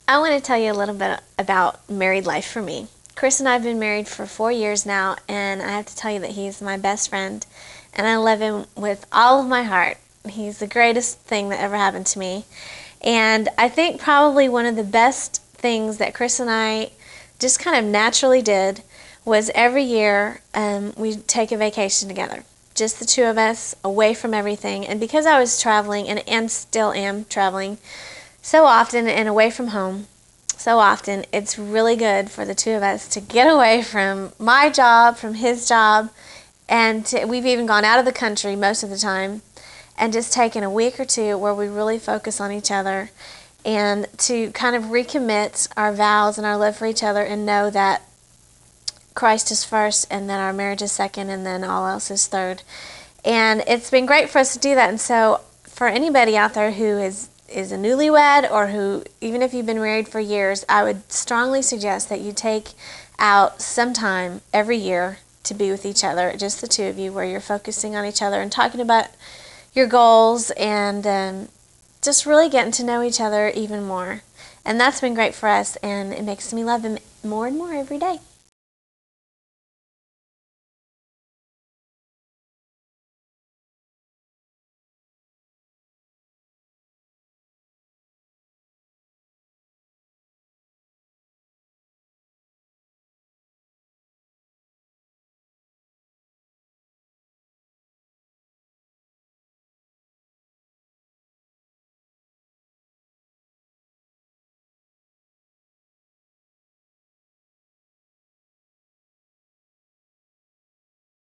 I want to tell you a little bit about married life for me. Chris and I have been married for 4 years now, and I have to tell you that he's my best friend, and I love him with all of my heart. He's the greatest thing that ever happened to me. And I think probably one of the best things that Chris and I just kind of naturally did was every year we'd take a vacation together. Just the two of us, away from everything. And because I was traveling and still am traveling so often and away from home so often, it's really good for the two of us to get away from my job, from his job, and we've even gone out of the country most of the time and just taken a week or two where we really focus on each other and to kind of recommit our vows and our love for each other and know that Christ is first and then our marriage is second and then all else is third. And it's been great for us to do that. And so for anybody out there who is a newlywed or who, even if you've been married for years, I would strongly suggest that you take out some time every year to be with each other, just the two of you, where you're focusing on each other and talking about your goals and just really getting to know each other even more. And that's been great for us, and it makes me love him more and more every day.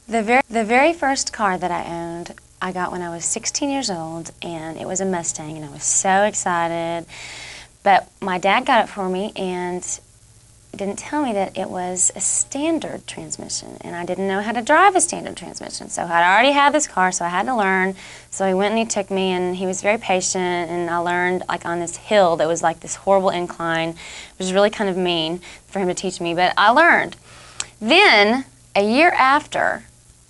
The very first car that I owned, I got when I was 16 years old, and it was a Mustang, and I was so excited. But my dad got it for me and didn't tell me that it was a standard transmission, and I didn't know how to drive a standard transmission. So I'd already had this car, so I had to learn. So he went and he took me, and he was very patient, and I learned like on this hill that was like this horrible incline. It was really kind of mean for him to teach me, but I learned. Then, a year after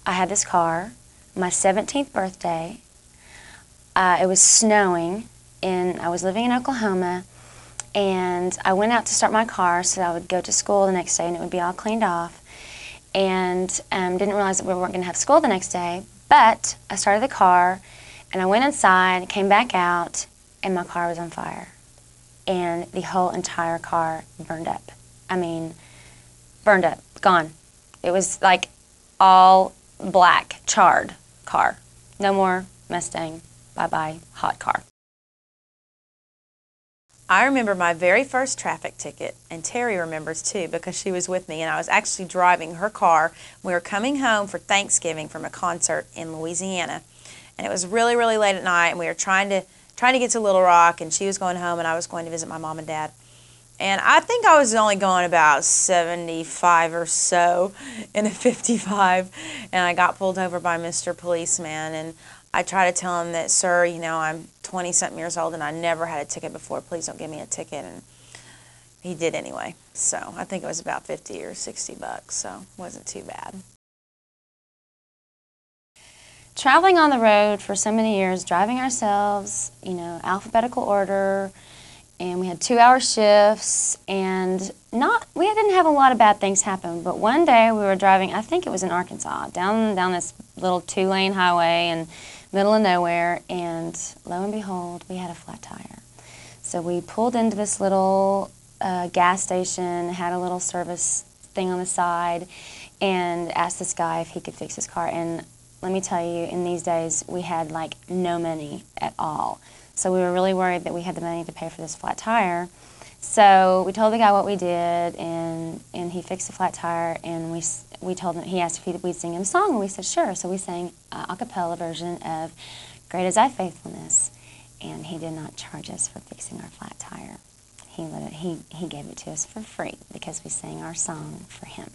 I had this car, my 17th birthday, it was snowing, and I was living in Oklahoma, and I went out to start my car so I would go to school the next day and it would be all cleaned off, and didn't realize that we weren't going to have school the next day, but I started the car, and I went inside, came back out, and my car was on fire, and the whole entire car burned up. I mean, burned up, gone. It was like all black, charred car. No more Mustang. Bye-bye, hot car. I remember my very first traffic ticket, and Terry remembers too because she was with me, and I was actually driving her car. We were coming home for Thanksgiving from a concert in Louisiana, and it was really, really late at night, and we were trying to get to Little Rock, and she was going home, and I was going to visit my mom and dad. And I think I was only going about 75 or so in a 55, and I got pulled over by Mr. Policeman, and I tried to tell him that, sir, you know, I'm 20-something years old and I never had a ticket before. Please don't give me a ticket. And he did anyway. So I think it was about 50 or 60 bucks, so it wasn't too bad. Traveling on the road for so many years, driving ourselves, you know, alphabetical order, and we had 2-hour shifts, and we didn't have a lot of bad things happen, but one day we were driving, I think it was in Arkansas, down this little 2-lane highway in middle of nowhere, and lo and behold, we had a flat tire. So we pulled into this little gas station, had a little service thing on the side, and asked this guy if he could fix his car, and let me tell you, in these days, we had like no money at all. So we were really worried that we had the money to pay for this flat tire. So we told the guy what we did, and he fixed the flat tire, and we told him, he asked if we'd sing him a song, and we said sure. So we sang an a cappella version of Great Is Thy Faithfulness, and he did not charge us for fixing our flat tire. He gave it to us for free because we sang our song for him.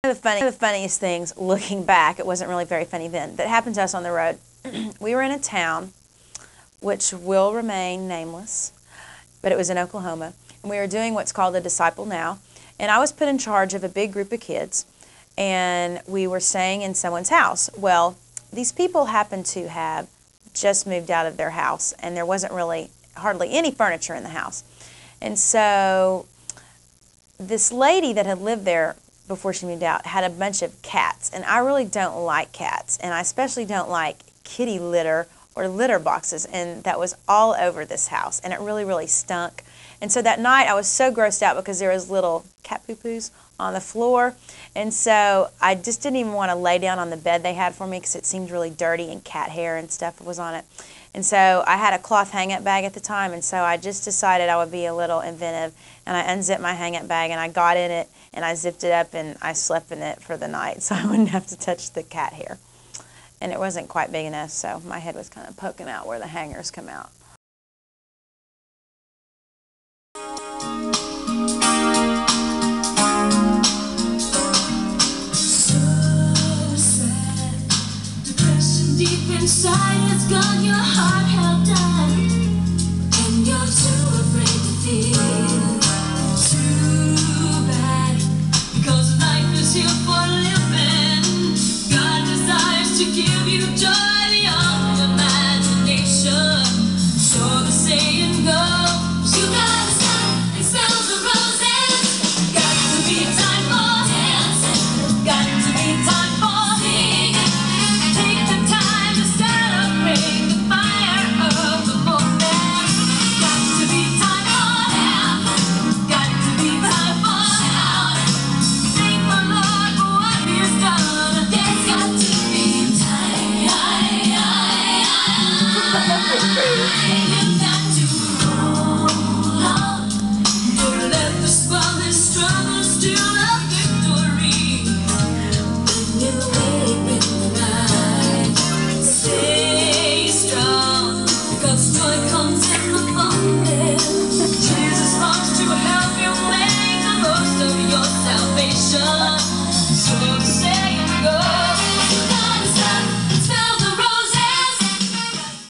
One of the funniest things, looking back, it wasn't really very funny then, that happened to us on the road. We were in a town which will remain nameless, but it was in Oklahoma, and we were doing what's called a Disciple Now, and I was put in charge of a big group of kids, and we were staying in someone's house. Well, these people happened to have just moved out of their house, and there wasn't really hardly any furniture in the house. And so this lady that had lived there before she moved out had a bunch of cats, and I really don't like cats, and I especially don't like kitty litter or litter boxes, and that was all over this house, and it really, really stunk. And so that night I was so grossed out because there was little cat poo-poos on the floor, and so I just didn't even want to lay down on the bed they had for me because it seemed really dirty and cat hair and stuff was on it. And so I had a cloth hang-up bag at the time, and so I just decided I would be a little inventive, and I unzipped my hang-up bag, and I got in it, and I zipped it up, and I slept in it for the night so I wouldn't have to touch the cat hair. And it wasn't quite big enough, so my head was kind of poking out where the hangers come out.